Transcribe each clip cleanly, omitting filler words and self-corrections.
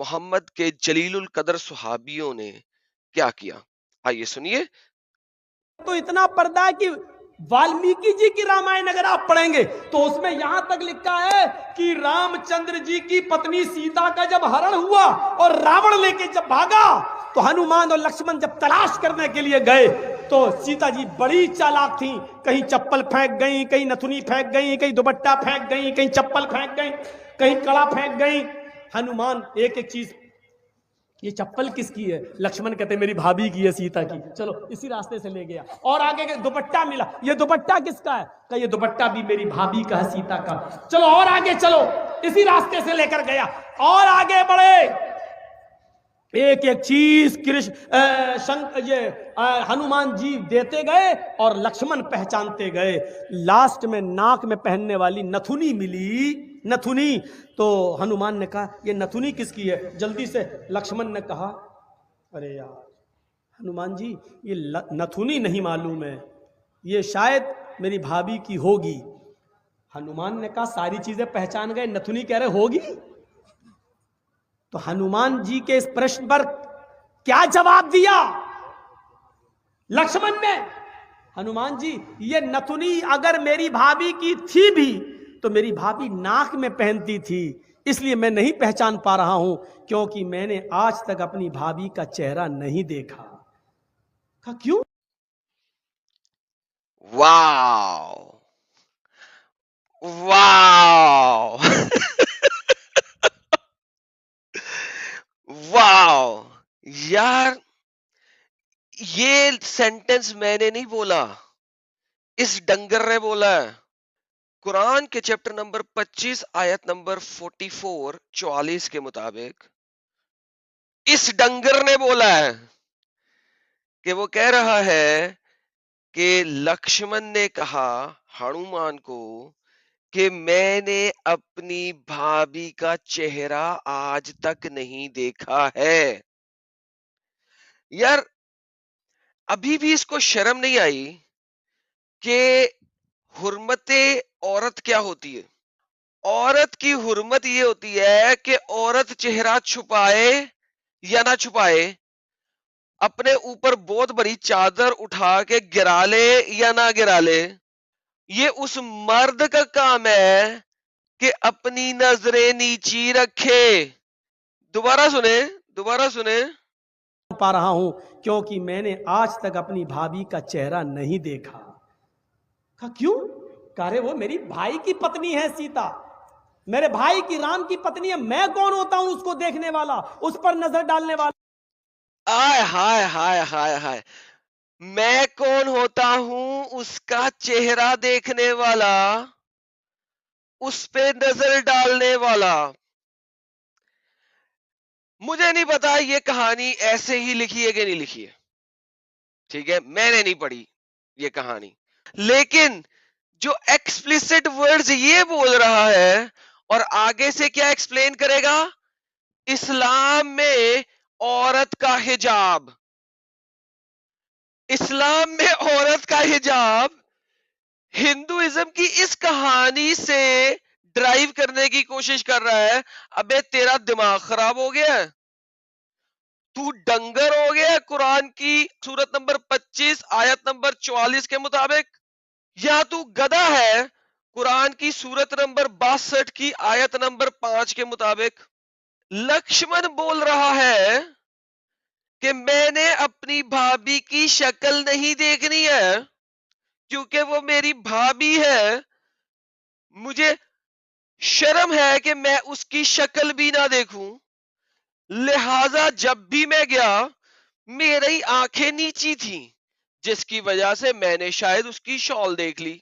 محمد کے جلیل القدر صحابیوں نے کیا کیا؟ آئیے سنیے. تو اتنا پردہ ہے کہ والمیکی جی کی رامائن اگر آپ پڑھیں گے تو اس میں یہاں تک لکھا ہے کہ رام چندر جی کی پتنی سیتا کا جب ہرن ہوا اور راوڑ لے کے جب بھاگا تو ہنومان اور لکشمن جب تلاش کرنے کے لیے گئے تو سیتا جی بڑی چالاک تھیں، کہیں چپل پھینک گئیں، کہیں نتھنی پھینک گئیں، کہیں دوپٹہ پھینک گئیں، کہیں چپل پھینک گئیں، کہیں کڑا پھینک گئیں. ہنومان ایک ایک چیز، یہ چپل کس کی ہے؟ لکشمن کہتے میری بھابھی کی ہے، سیتا کی. چلو اسی راستے سے لے گیا. اور آگے دوپٹہ ملا، یہ دوپٹہ کس کا ہے؟ کہ یہ دوپٹہ بھی میری بھابھی کا ہے، سیتا کا. چلو اور آگے چلو، اسی راستے سے لے کر گیا. اور آگے بڑھے، ایک ایک چیز ہنومان جی دیتے گئے اور لکشمن پہچانتے گئے. لاسٹ میں ناک میں پہننے والی نتھنی ملی، نتھنی. تو ہنومان نے کہا یہ نتھنی کس کی ہے؟ جلدی سے لکشمن نے کہا ارے یار ہنومان جی یہ نتھنی نہیں معلوم ہے، یہ شاید میری بھابھی کی ہوگی. ہنومان نے کہا ساری چیزیں پہچان گئے، نتھنی کہہ رہے ہوگی. تو ہنومان جی کے اس پرشن پر کیا جواب دیا لکشمن نے؟ ہنومان جی یہ نتھنی اگر میری بھابھی کی تھی بھی تو میری بھابھی ناک میں پہنتی تھی، اس لیے میں نہیں پہچان پا رہا ہوں کیونکہ میں نے آج تک اپنی بھابھی کا چہرہ نہیں دیکھا. کہا کیوں؟ واو واو واو یار، یہ سینٹنس میں نے نہیں بولا، اس ڈنگر نے بولا ہے. قرآن کے چیپٹر نمبر 25 آیت نمبر 44 کے مطابق اس ڈنگر نے بولا ہے کہ وہ کہہ رہا ہے کہ لکشمن نے کہا ہنومان کو کہ میں نے اپنی بھابھی کا چہرہ آج تک نہیں دیکھا ہے. یار ابھی بھی اس کو شرم نہیں آئی کہ حرمت عورت کیا ہوتی ہے؟ عورت کی حرمت یہ ہوتی ہے کہ عورت چہرہ چھپائے یا نہ چھپائے، اپنے اوپر بہت بڑی چادر اٹھا کے گرا لے یا نہ گرا لے، یہ اس مرد کا کام ہے کہ اپنی نظریں نیچی رکھے. دوبارہ سنیں. پا رہا ہوں کیونکہ میں نے آج تک اپنی بھابھی کا چہرہ نہیں دیکھا. کہا کیوں؟ کہہ رہے وہ میری بھائی کی پتنی ہے سیتا، میرے بھائی کی رام کی پتنی ہے، میں کون ہوتا ہوں اس کو دیکھنے والا، اس پر نظر ڈالنے والا؟ آئے ہائے ہائے ہائے ہائے، میں کون ہوتا ہوں اس کا چہرہ دیکھنے والا، اس پہ نظر ڈالنے والا. مجھے نہیں پتا یہ کہانی ایسے ہی لکھی ہے کہ نہیں لکھی ہے، ٹھیک ہے، میں نے نہیں پڑھی یہ کہانی، لیکن جو ایکسپلیسٹ ورڈز یہ بول رہا ہے اور آگے سے کیا ایکسپلین کرے گا، اسلام میں عورت کا حجاب، اسلام میں عورت کا حجاب ہندوازم کی اس کہانی سے ڈرائیو کرنے کی کوشش کر رہا ہے. ابے تیرا دماغ خراب ہو گیا ہے، تو ڈنگر ہو گیا ہے. قرآن کی سورت نمبر 25 آیت نمبر 44 کے مطابق، یا تو گدھا ہے قرآن کی سورت نمبر 62 کی آیت نمبر 5 کے مطابق. لکشمن بول رہا ہے کہ میں نے اپنی بھابھی کی شکل نہیں دیکھنی ہے کیونکہ وہ میری بھابھی ہے، مجھے شرم ہے کہ میں اس کی شکل بھی نہ دیکھوں، لہذا جب بھی میں گیا میری آنکھیں نیچی تھیں، جس کی وجہ سے میں نے شاید اس کی شال دیکھ لی،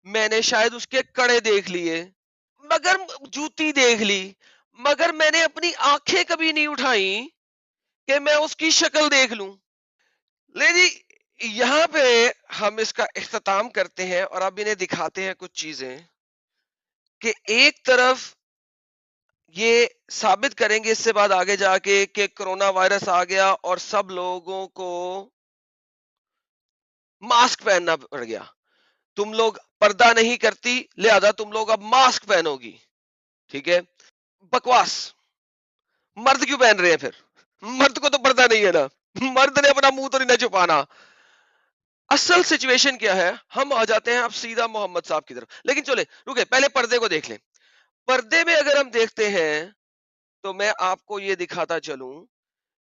میں نے شاید اس کے کڑے دیکھ لیے، مگر جوتی دیکھ لی، مگر میں نے اپنی آنکھیں کبھی نہیں اٹھائیں کہ میں اس کی شکل دیکھ لوں. لے جی یہاں پہ ہم اس کا اختتام کرتے ہیں اور اب انہیں دکھاتے ہیں کچھ چیزیں کہ ایک طرف یہ ثابت کریں گے اس سے بعد آگے جا کے کہ کرونا وائرس آ گیا اور سب لوگوں کو ماسک پہننا پڑ گیا، تم لوگ پردہ نہیں کرتی لہذا تم لوگ اب ماسک پہنو گی، ٹھیک ہے، بکواس مرد کیوں پہن رہے ہیں پھر؟ مرد کو تو پردہ نہیں ہے نا، مرد نے اپنا منہ تو نہیں نہ چھپانا۔ اصل سچویشن کیا ہے؟ ہم آ جاتے ہیں اب سیدھا محمد صاحب کی طرف، لیکن چلے رکے پہلے پردے کو دیکھ لیں۔ پردے میں اگر ہم دیکھتے ہیں تو میں آپ کو یہ دکھاتا چلوں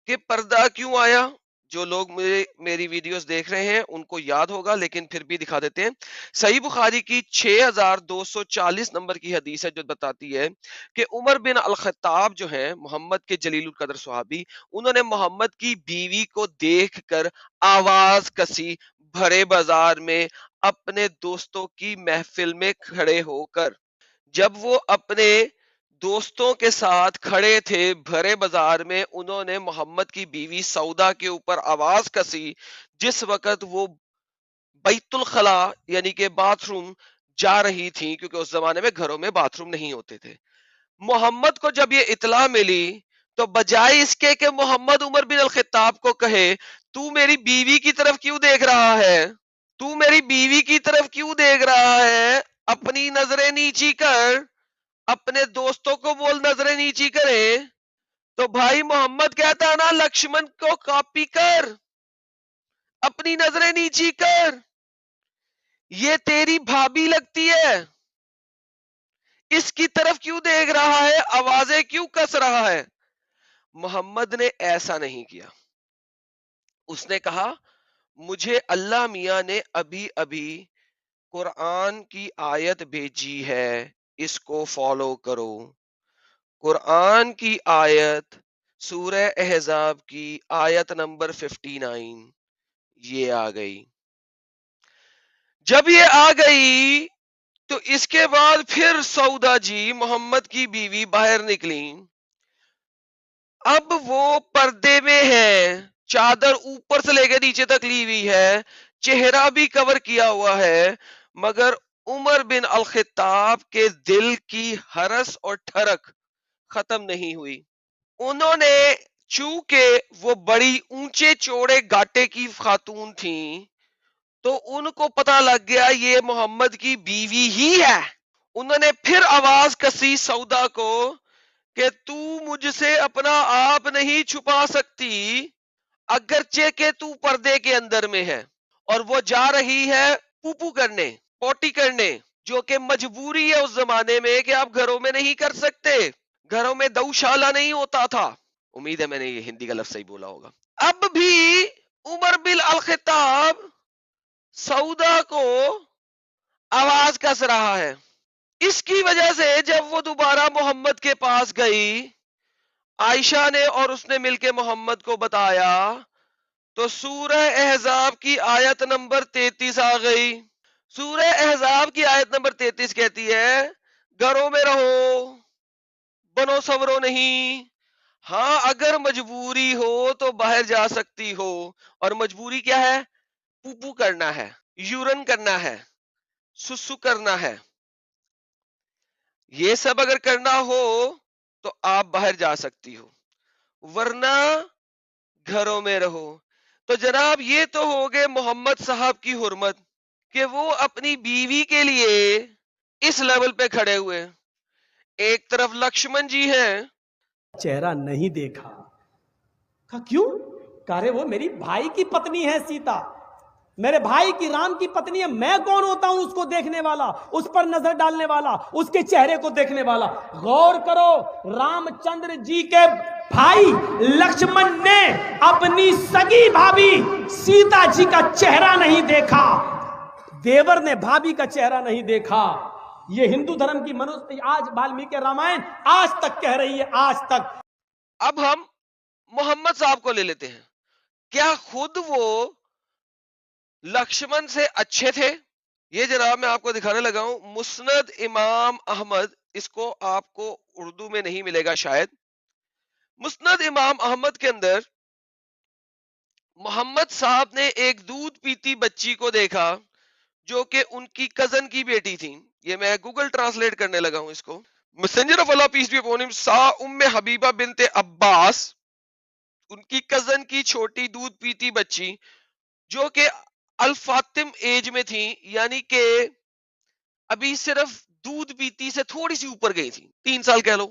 کہ پردہ کیوں آیا۔ جو لوگ میری ویڈیوز دیکھ رہے ہیں ان کو یاد ہوگا، لیکن پھر بھی دکھا دیتے ہیں۔ صحیح بخاری کی 6240 نمبر کی حدیث ہے جو بتاتی ہے کہ عمر بن الخطاب جو ہیں محمد کے جلیل القدر صحابی، انہوں نے محمد کی بیوی کو دیکھ کر آواز کسی بھرے بازار میں اپنے دوستوں کی محفل میں کھڑے ہو کر۔ جب وہ اپنے دوستوں کے ساتھ کھڑے تھے بھرے بازار میں، انہوں نے محمد کی بیوی سودا کے اوپر آواز کسی جس وقت وہ بیت الخلا یعنی کہ باتھ روم جا رہی تھی، کیونکہ اس زمانے میں گھروں میں باتھ روم نہیں ہوتے تھے۔ محمد کو جب یہ اطلاع ملی تو بجائے اس کے کہ محمد عمر بن الخطاب کو کہے تو میری بیوی کی طرف کیوں دیکھ رہا ہے، تو میری بیوی کی طرف کیوں دیکھ رہا ہے، اپنی نظریں نیچی کر، اپنے دوستوں کو بول نظریں نیچی کرے، تو بھائی محمد کہتا ہے نا لکشمن کو کاپی کر، اپنی نظریں نیچی کر، یہ تیری بھابھی لگتی ہے، اس کی طرف کیوں دیکھ رہا ہے، آوازیں کیوں کس رہا ہے۔ محمد نے ایسا نہیں کیا، اس نے کہا مجھے اللہ میاں نے ابھی ابھی قرآن کی آیت بھیجی ہے، اس کو فالو کرو۔ قرآن کی آیت سورہ احزاب کی آیت نمبر 59 یہ آ گئی۔ جب یہ آ گئی تو اس کے بعد پھر سودا جی محمد کی بیوی باہر نکلی۔ اب وہ پردے میں ہے، چادر اوپر سے لے کے نیچے تک لی ہوئی ہے، چہرہ بھی کور کیا ہوا ہے، مگر عمر بن الخطاب کے دل کی ہرس اور ٹھرک ختم نہیں ہوئی۔ انہوں نے چونکہ وہ بڑی اونچے چوڑے گاٹے کی خاتون تھیں تو ان کو پتا لگ گیا یہ محمد کی بیوی ہی ہے۔ انہوں نے پھر آواز کسی سودا کو کہ تو مجھ سے اپنا آپ نہیں چھپا سکتی، اگرچہ کہ تو پردے کے اندر میں ہے، اور وہ جا رہی ہے پوپو کرنے، پوٹی کرنے، جو کہ مجبوری ہے اس زمانے میں کہ آپ گھروں میں نہیں کر سکتے، گھروں میں دوشالہ نہیں ہوتا تھا۔ امید ہے میں نے یہ ہندی کا لفظ صحیح بولا ہوگا۔ اب بھی عمر بن الخطاب سودا کو آواز کس رہا ہے۔ اس کی وجہ سے جب وہ دوبارہ محمد کے پاس گئی، عائشہ نے اور اس نے مل کے محمد کو بتایا تو سورہ احزاب کی آیت نمبر 33 آ گئی۔ سورہ احزاب کی آیت نمبر 33 کہتی ہے گھروں میں رہو، بنو سورو نہیں، ہاں اگر مجبوری ہو تو باہر جا سکتی ہو، اور مجبوری کیا ہے؟ پوپو کرنا ہے، یورن کرنا ہے، سسو کرنا ہے، یہ سب اگر کرنا ہو تو آپ باہر جا سکتی ہو، ورنہ گھروں میں رہو۔ تو جناب یہ تو ہو گئے محمد صاحب کی حرمت کہ وہ اپنی بیوی کے لیے اس لیول پہ کھڑے ہوئے۔ ایک طرف لکشمن جی ہیں، چہرہ نہیں دیکھا۔ کہا کیوں؟ کہہ رہے وہ میری بھائی کی پتنی ہے سیتا، میرے بھائی کی رام کی پتنی ہے، میں کون ہوتا ہوں اس کو دیکھنے والا، اس پر نظر ڈالنے والا، اس کے چہرے کو دیکھنے والا۔ غور کرو، رام چندر جی کے بھائی لکشمن نے اپنی سگی بھابھی سیتا جی کا چہرہ نہیں دیکھا، دیور نے بھابھی کا چہرہ نہیں دیکھا۔ یہ ہندو دھرم کی منوسمرتی آج والمیکی رامائن آج تک کہہ رہی ہے، آج تک۔ اب ہم محمد صاحب کو لے لیتے ہیں، کیا خود وہ لکشمن سے اچھے تھے؟ یہ جناب میں آپ کو دکھانے لگا ہوں مسند امام احمد، اس کو آپ کو اردو میں نہیں ملے گا شاید۔ مسند امام احمد کے اندر محمد صاحب نے ایک دودھ پیتی بچی کو دیکھا جو کہ ان کی کزن کی بیٹی تھی۔ یہ میں گوگل ٹرانسلیٹ کرنے لگا ہوں اس کو۔ Messenger of Allah peace be upon him سا ام حبیبہ بنت عباس، ان کی کزن کی چھوٹی دودھ پیتی بچی جو کہ الفاطم ایج میں تھی، یعنی کہ ابھی صرف دودھ پیتی سے تھوڑی سی اوپر گئی تھی، 3 سال کہہ لو۔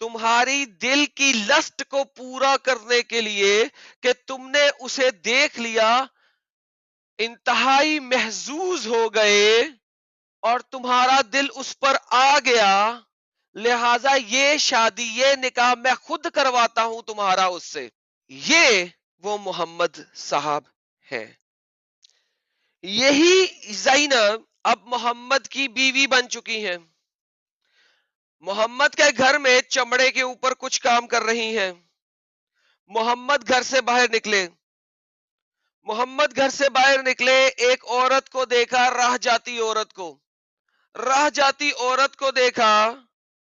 تمہاری دل کی لسٹ کو پورا کرنے کے لیے کہ تم نے اسے دیکھ لیا، انتہائی محظوظ ہو گئے اور تمہارا دل اس پر آ گیا، لہذا یہ شادی، یہ نکاح میں خود کرواتا ہوں تمہارا اس سے. یہ وہ محمد صاحب ہیں. یہی زینب اب محمد کی بیوی بن چکی ہیں. محمد کے گھر میں چمڑے کے اوپر کچھ کام کر رہی ہیں. محمد گھر سے باہر نکلے. محمد گھر سے باہر نکلے، ایک عورت کو دیکھا، راہ جاتی عورت کو. راہ جاتی عورت کو دیکھا،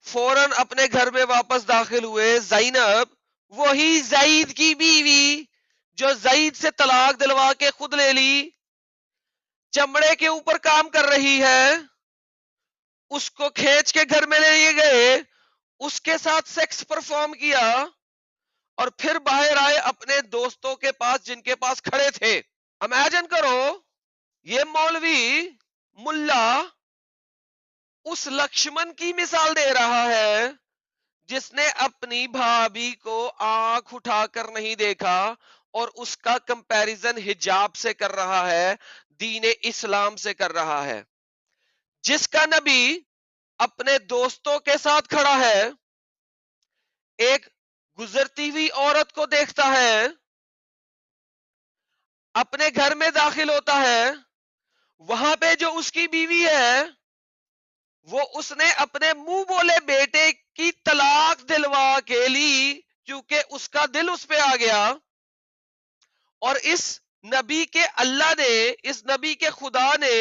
فوراً اپنے گھر میں واپس داخل ہوئے. زینب وہی زید کی بیوی جو زید سے طلاق دلوا کے خود لے لی، چمڑے کے اوپر کام کر رہی ہے، اس کو کھینچ کے گھر میں لے گئے، اس کے ساتھ سیکس پرفارم کیا اور پھر باہر آئے اپنے دوستوں کے پاس جن کے پاس کھڑے تھے. امیجن کرو، یہ مولوی ملا اس لکشمن کی مثال دے رہا ہے جس نے اپنی بھابھی کو آنکھ اٹھا کر نہیں دیکھا اور اس کا کمپیریزن حجاب سے کر رہا ہے، دین اسلام سے کر رہا ہے. جس کا نبی اپنے دوستوں کے ساتھ کھڑا ہے، ایک گزرتی ہوئی عورت کو دیکھتا ہے، اپنے گھر میں داخل ہوتا ہے، وہاں پہ جو اس کی بیوی ہے وہ اس نے اپنے منہ بولے بیٹے کی طلاق دلوا کے لی کیونکہ اس کا دل اس پہ آ گیا، اور اس نبی کے اللہ نے، اس نبی کے خدا نے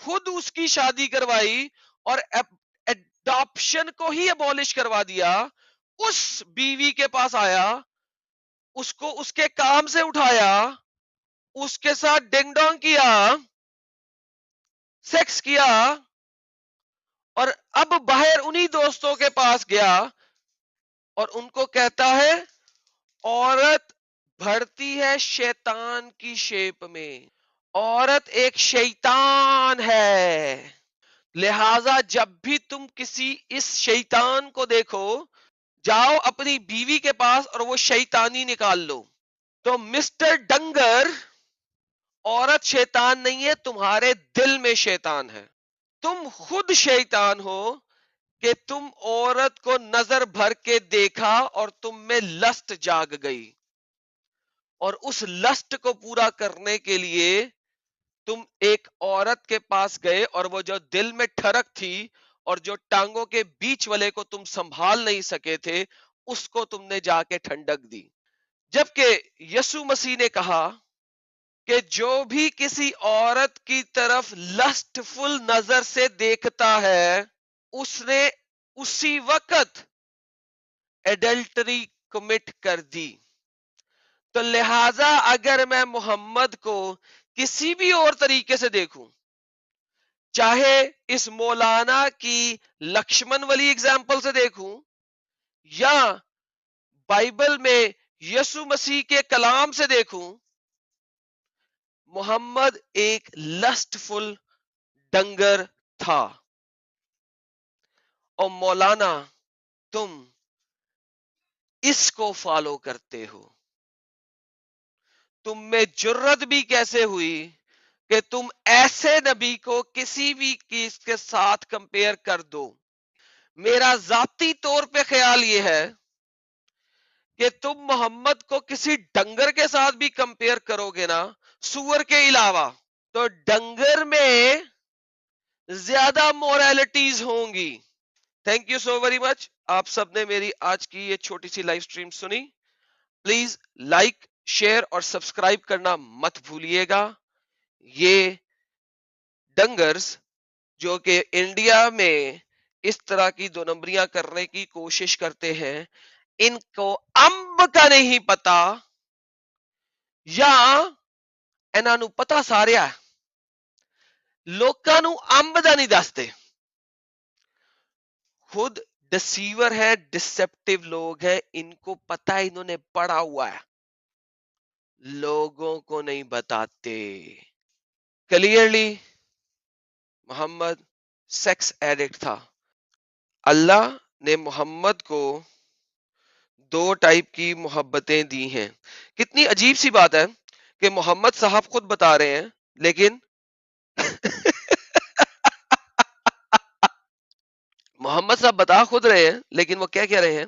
خود اس کی شادی کروائی اور ایڈاپشن کو ہی ابولش کروا دیا. اس بیوی کے پاس آیا، اس کو اس کے کام سے اٹھایا، اس کے ساتھ ڈنگ ڈونگ کیا، سیکس کیا، اور اب باہر انہی دوستوں کے پاس گیا اور ان کو کہتا ہے عورت بڑھتی ہے شیطان کی شیپ میں، عورت ایک شیطان ہے، لہذا جب بھی تم کسی اس شیطان کو دیکھو، جاؤ اپنی بیوی کے پاس اور وہ شیطانی نکال لو. تو مسٹر ڈنگر، عورت شیطان نہیں ہے، تمہارے دل میں شیطان ہے. تم خود شیطان ہو کہ تم عورت کو نظر بھر کے دیکھا اور تم میں لسٹ جاگ گئی، اور اس لسٹ کو پورا کرنے کے لیے تم ایک عورت کے پاس گئے اور وہ جو دل میں ٹھڑک تھی اور جو ٹانگوں کے بیچ والے کو تم سنبھال نہیں سکے تھے، اس کو تم نے جا کے ٹھنڈک دی. جبکہ یسوع مسیح نے کہا کہ جو بھی کسی عورت کی طرف لسٹ فل نظر سے دیکھتا ہے، اس نے اسی وقت ایڈلٹری کمٹ کر دی. تو لہذا اگر میں محمد کو کسی بھی اور طریقے سے دیکھوں، چاہے اس مولانا کی لکشمن والی اگزامپل سے دیکھوں یا بائبل میں یسوع مسیح کے کلام سے دیکھوں، محمد ایک لسٹ فل ڈنگر تھا. اور مولانا تم اس کو فالو کرتے ہو. تم میں جرت بھی کیسے ہوئی کہ تم ایسے نبی کو کسی بھی چیز کے ساتھ کمپیئر کر دو. میرا ذاتی طور پہ خیال یہ ہے کہ تم محمد کو کسی ڈنگر کے ساتھ بھی کمپیئر کرو گے نا، سور کے علاوہ، تو ڈنگر میں زیادہ موریلٹیز ہوں گی. Thank you so very much. آپ سب نے میری آج کی یہ چھوٹی سی لائیو سٹریم سنی. پلیز لائک، شیئر اور سبسکرائب کرنا مت بھولیے گا. یہ ڈنگرز جو کہ انڈیا میں اس طرح کی دو نمبریاں کرنے کی کوشش کرتے ہیں، ان کو امب کا نہیں پتا، یا انہاں نو پتا سارا، لوکاں نو امب دا نہیں دستے. خود ڈسیور ہے، ڈسپٹیو لوگ ہیں، ان کو پتا ہے، انہوں نے پڑھا ہوا ہے، لوگوں کو نہیں بتاتے. کلیئرلی محمد سیکس ایڈکٹ تھا. اللہ نے محمد کو دو ٹائپ کی محبتیں دی ہیں. کتنی عجیب سی بات ہے کہ محمد صاحب خود بتا رہے ہیں لیکن محمد صاحب بتا خود رہے ہیں لیکن وہ کیا کہہ رہے ہیں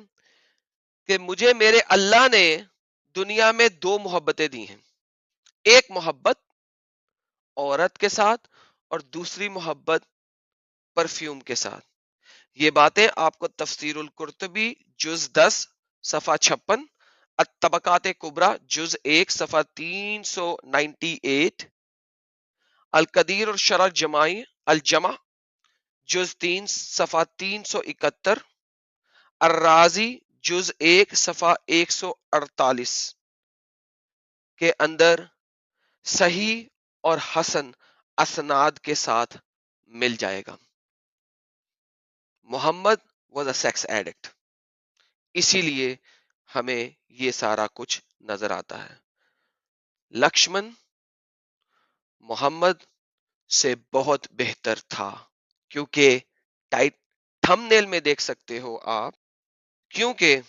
کہ مجھے میرے اللہ نے دنیا میں دو محبتیں دی ہیں. ایک محبت عورت کے ساتھ اور دوسری محبت پرفیوم کے ساتھ. یہ باتیں آپ کو تفسیر القرطبی جز 10 صفحہ 56، الطبقات کبریٰ جز 1 صفحہ 398، القدیر اور شرح جماعی الجمع جز 3 صفحہ 371، الرازی جز 1 صفحہ 148 کے اندر صحیح اور حسن اسناد کے ساتھ مل جائے گا. محمد واز اے سیکس ایڈکٹ، اسی لیے ہمیں یہ سارا کچھ نظر آتا ہے. لکشمن محمد سے بہت بہتر تھا، کیونکہ تھم نیل میں دیکھ سکتے ہو آپ، کیونکہ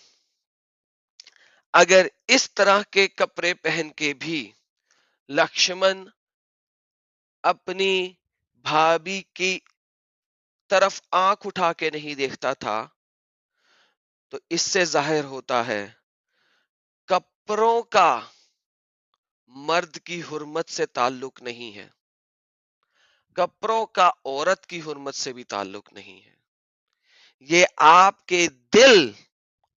اگر اس طرح کے کپڑے پہن کے بھی لکشمن اپنی بھابھی کی طرف آنکھ اٹھا کے نہیں دیکھتا تھا تو اس سے ظاہر ہوتا ہے کپڑوں کا مرد کی حرمت سے تعلق نہیں ہے، کپڑوں کا عورت کی حرمت سے بھی تعلق نہیں ہے. یہ آپ کے دل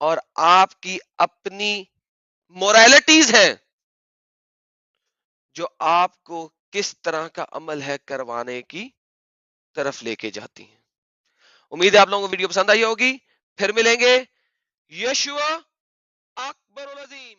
اور آپ کی اپنی مورالٹیز ہیں جو آپ کو کس طرح کا عمل ہے کروانے کی طرف لے کے جاتی ہیں. امید ہے آپ لوگوں کو ویڈیو پسند آئی ہوگی. پھر ملیں گے. یشوع اکبر العظیم.